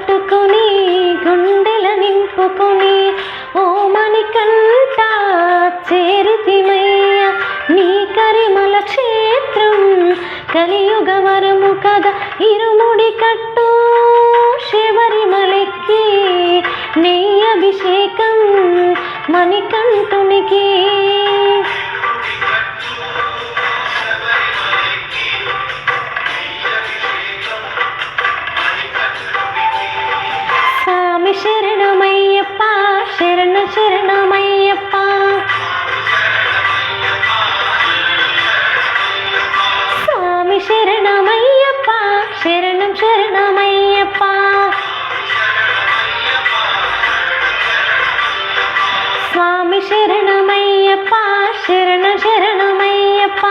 కట్టుకొని గుండెల నింపుకొని ఓ మణికంఠ చేరితిమయ్య నీ కరిమల క్షేత్రం కలియుగ వరము కదా ఇరుముడి కట్టు శబరిమలెక్కి నీ అభిషేకం మణికంఠునికి స్వామి శరణమయ్యప్ప శరణ శరణమయ్యప్ప స్వామి శరణమయ్యప్ప శరణం శరణమయ్యప్ప స్వామి శరణమయ్యప్ప శరణ శరణమయ్యప్ప